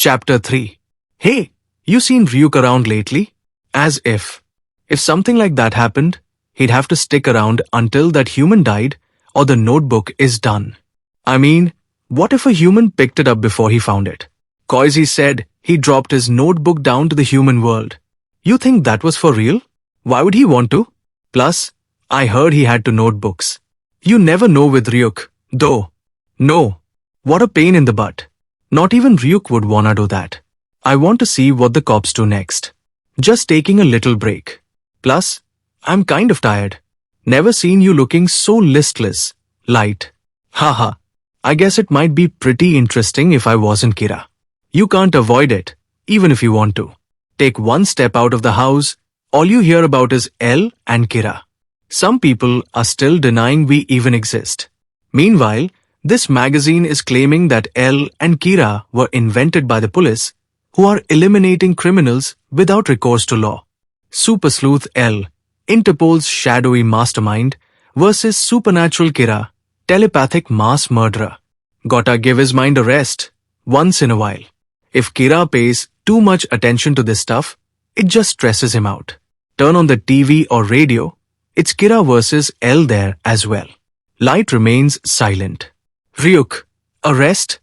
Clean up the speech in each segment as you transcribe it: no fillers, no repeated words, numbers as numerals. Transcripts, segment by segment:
Chapter 3. Hey, you seen Ryuk around lately? As if. If something like that happened, he'd have to stick around until that human died or the notebook is done. I mean, what if a human picked it up before he found it? Koizi said he dropped his notebook down to the human world. You think that was for real? Why would he want to? Plus, I heard he had two notebooks. You never know with Ryuk, though. No. What a pain in the butt. Not even Ryuk would wanna do that. I want to see what the cops do next. Just taking a little break. Plus, I'm kind of tired. Never seen you looking so listless, Light. Haha. I guess it might be pretty interesting if I wasn't Kira. You can't avoid it, even if you want to. Take one step out of the house, all you hear about is L and Kira. Some people are still denying we even exist. Meanwhile, this magazine is claiming that L and Kira were invented by the police, who are eliminating criminals without recourse to law. Super Sleuth L, Interpol's shadowy mastermind, versus Supernatural Kira, telepathic mass murderer. Gotta give his mind a rest, once in a while. If Kira pays too much attention to this stuff, it just stresses him out. Turn on the TV or radio, it's Kira versus L there as well. Light remains silent. Ryuk, arrest?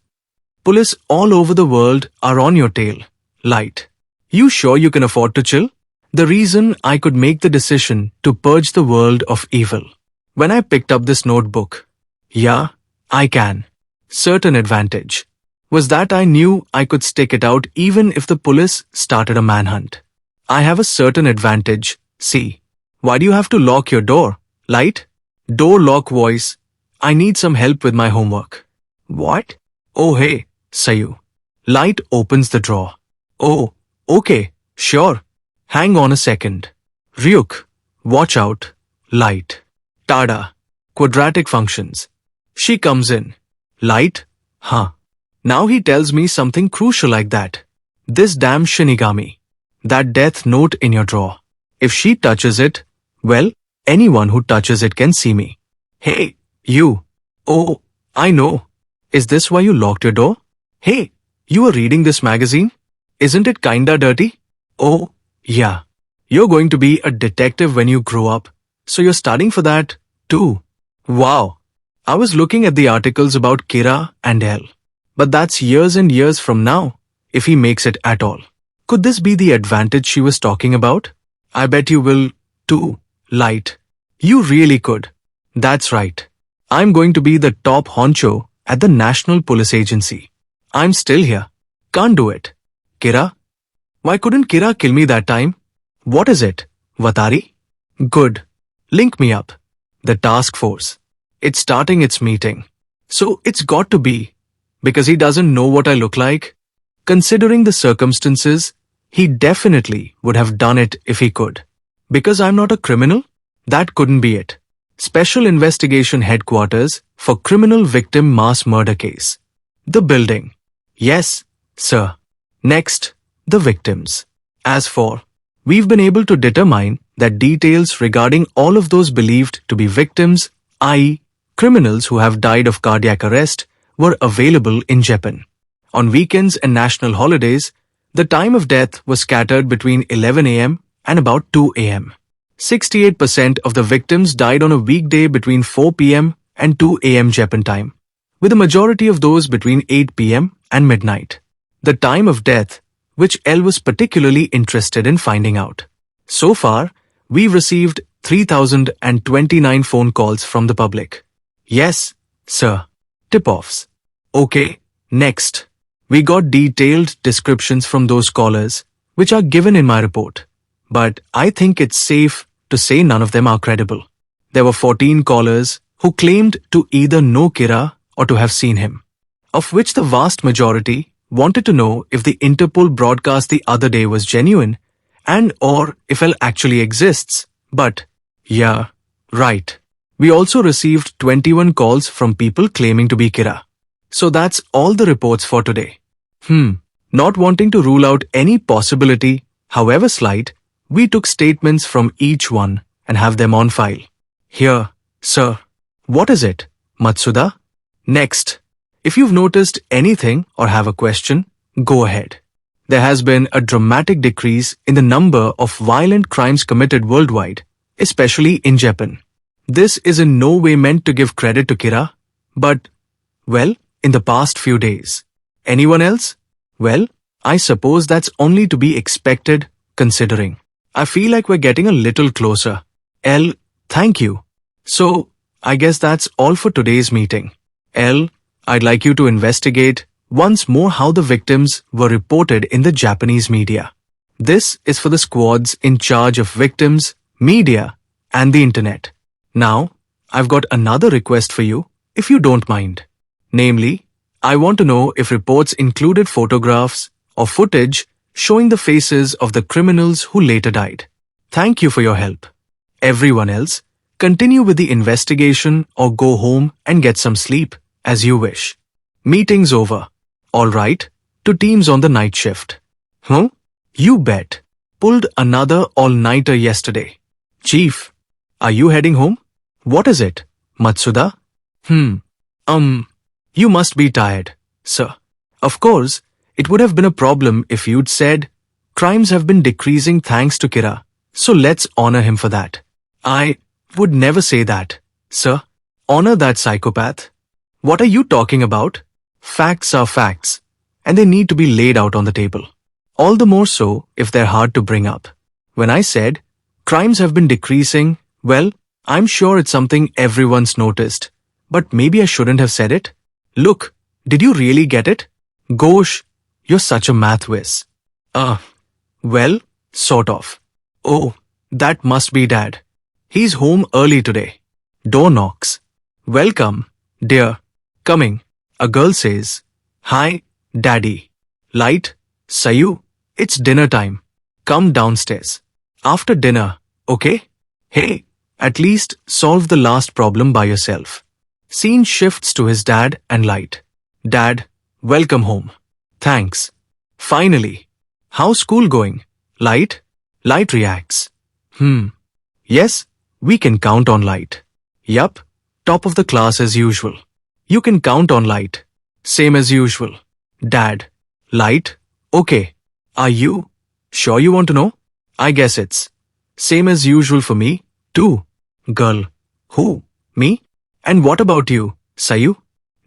Police all over the world are on your tail. Light. You sure you can afford to chill? The reason I could make the decision to purge the world of evil. When I picked up this notebook. Yeah, I can. Certain advantage. Was that I knew I could stick it out even if the police started a manhunt. I have a certain advantage, see. Why do you have to lock your door, Light? Door lock voice. I need some help with my homework. What? Oh hey, Sayu. Light opens the drawer. Oh, okay, sure. Hang on a second. Ryuk, watch out. Light. Tada. Quadratic functions. She comes in. Light? Huh. Now he tells me something crucial like that. This damn Shinigami. That death note in your drawer. If she touches it, well, anyone who touches it can see me. Hey, you. Oh, I know. Is this why you locked your door? Hey, you were reading this magazine? Isn't it kinda dirty? Oh, yeah. You're going to be a detective when you grow up, so you're studying for that, too. Wow. I was looking at the articles about Kira and L. But that's years and years from now, if he makes it at all. Could this be the advantage she was talking about? I bet you will, too, Light. You really could. That's right. I'm going to be the top honcho at the National Police Agency. I'm still here. Can't do it. Kira? Why couldn't Kira kill me that time? What is it? Vatari? Good. Link me up. The task force. It's starting its meeting. So it's got to be. Because he doesn't know what I look like? Considering the circumstances, he definitely would have done it if he could. Because I'm not a criminal? That couldn't be it. Special Investigation Headquarters for Criminal Victim Mass Murder Case. The building. Yes, sir. Next, the victims. As for, we've been able to determine that details regarding all of those believed to be victims, i.e., criminals who have died of cardiac arrest, were available in Japan. On weekends and national holidays, the time of death was scattered between 11 a.m. and about 2 a.m. 68% of the victims died on a weekday between 4 p.m. and 2 a.m. Japan time, with a majority of those between 8 p.m. and midnight. The time of death, which L was particularly interested in finding out. So far, we've received 3,029 phone calls from the public. Yes, sir. Tip-offs. Okay, next. We got detailed descriptions from those callers, which are given in my report. But I think it's safe to say none of them are credible. There were 14 callers who claimed to either know Kira or to have seen him, of which the vast majority wanted to know if the Interpol broadcast the other day was genuine and or if L actually exists. But, yeah, right. We also received 21 calls from people claiming to be Kira. So that's all the reports for today. Not wanting to rule out any possibility, however slight, we took statements from each one and have them on file. Here, sir. What is it, Matsuda? Next. If you've noticed anything or have a question, Go ahead. There has been a dramatic decrease in the number of violent crimes committed worldwide, especially in Japan. This is in no way meant to give credit to Kira, but, well, in the past few days. Anyone else? Well, I suppose that's only to be expected, considering. I feel like we're getting a little closer. Thank you. So, I guess that's all for today's meeting. I'd like you to investigate once more how the victims were reported in the Japanese media. This is for the squads in charge of victims, media, and the internet. Now, I've got another request for you, if you don't mind. Namely, I want to know if reports included photographs or footage showing the faces of the criminals who later died. Thank you for your help. Everyone else, continue with the investigation or go home and get some sleep, as you wish. Meeting's over. All right, to teams on the night shift. Huh? You bet. Pulled another all-nighter yesterday. Chief, are you heading home? What is it, Matsuda? You must be tired, sir. Of course, it would have been a problem if you'd said, crimes have been decreasing thanks to Kira, so let's honor him for that. I would never say that, sir. Honor that psychopath. What are you talking about? Facts are facts, and they need to be laid out on the table. All the more so if they're hard to bring up. When I said, crimes have been decreasing, well, I'm sure it's something everyone's noticed. But maybe I shouldn't have said it. Look, did you really get it? Gosh, you're such a math whiz. Well, sort of. Oh, that must be Dad. He's home early today. Door knocks. Welcome, dear. Coming. A girl says, Hi, Daddy. Light, Sayu, it's dinner time. Come downstairs. After dinner, okay? Hey, at least solve the last problem by yourself. Scene shifts to his dad and Light. Dad, welcome home. Thanks. Finally. How's school going? Light? Light reacts. Yes, we can count on Light. Yup, top of the class as usual. You can count on Light. Same as usual. Dad. Light? Okay. Are you sure you want to know? I guess it's same as usual for me, too. Girl. Who? Me? And what about you, Sayu?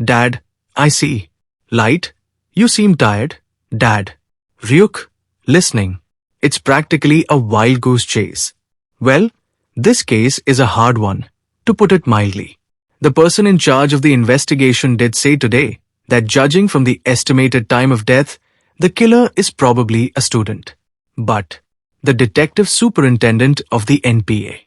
Dad. I see. Light? You seem tired. Dad. Ryuk? Listening. It's practically a wild goose chase. Well, this case is a hard one, to put it mildly. The person in charge of the investigation did say today that judging from the estimated time of death, the killer is probably a student. But the detective superintendent of the NPA.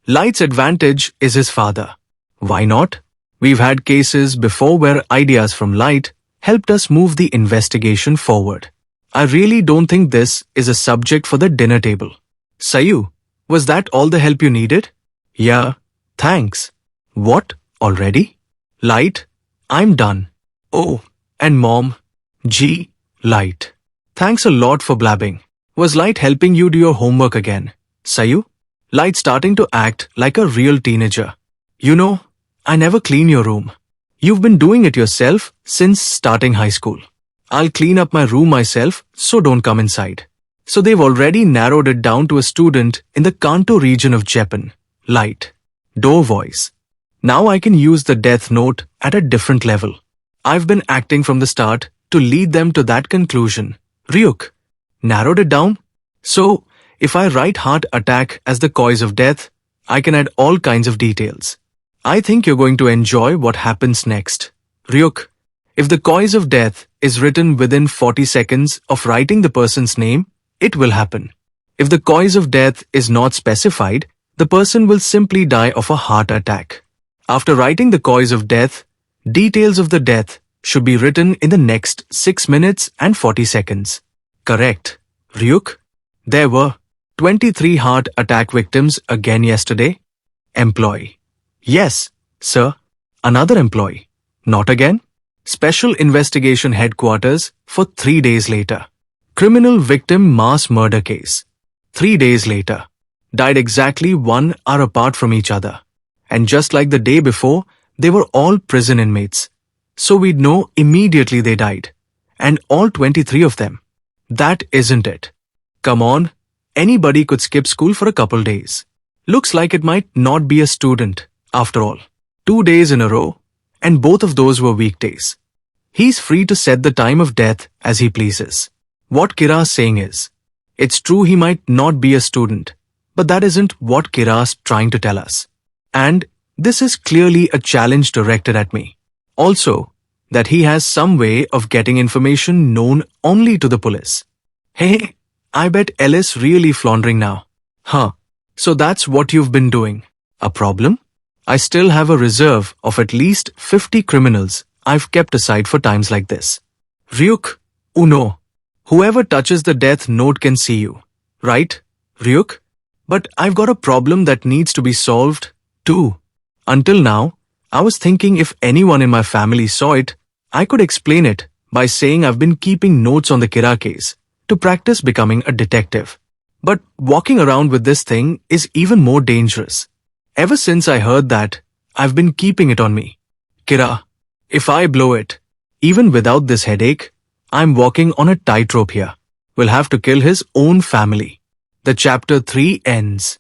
Light's advantage is his father. Why not? We've had cases before where ideas from Light helped us move the investigation forward. I really don't think this is a subject for the dinner table. Sayu, was that all the help you needed? Yeah, thanks. What? Already? Light? I'm done. Oh, and Mom? Gee, Light. Thanks a lot for blabbing. Was Light helping you do your homework again? Sayu? Light starting to act like a real teenager. You know, I never clean your room. You've been doing it yourself since starting high school. I'll clean up my room myself, so don't come inside. So they've already narrowed it down to a student in the Kanto region of Japan. Light. Door voice. Now I can use the death note at a different level. I've been acting from the start to lead them to that conclusion. Ryuk. Narrowed it down? So, if I write heart attack as the cause of death, I can add all kinds of details. I think you're going to enjoy what happens next. Ryuk. If the cause of death is written within 40 seconds of writing the person's name, it will happen. If the cause of death is not specified, the person will simply die of a heart attack. After writing the cause of death, details of the death should be written in the next 6 minutes and 40 seconds. Correct. Ryuk? There were 23 heart attack victims again yesterday. Employee. Yes, sir. Another employee. Not again? Special Investigation Headquarters for 3 days later. Criminal victim mass murder case. 3 days later. Died exactly 1 hour apart from each other. And just like the day before, they were all prison inmates. So we'd know immediately they died. And all 23 of them. That isn't it. Come on, anybody could skip school for a couple days. Looks like it might not be a student, after all. 2 days in a row, and both of those were weekdays. He's free to set the time of death as he pleases. What Kira's saying is, it's true he might not be a student, but that isn't what Kira's trying to tell us. And this is clearly a challenge directed at me. Also, that he has some way of getting information known only to the police. Hey, I bet Ellis really floundering now. Huh, so that's what you've been doing. A problem? I still have a reserve of at least 50 criminals I've kept aside for times like this. Ryuk, Uno. Whoever touches the death note can see you. Right, Ryuk? But I've got a problem that needs to be solved, too. Until now, I was thinking if anyone in my family saw it, I could explain it by saying I've been keeping notes on the Kira case to practice becoming a detective. But walking around with this thing is even more dangerous. Ever since I heard that, I've been keeping it on me. Kira, if I blow it, even without this headache, I'm walking on a tightrope here. We'll have to kill his own family. The chapter 3 ends.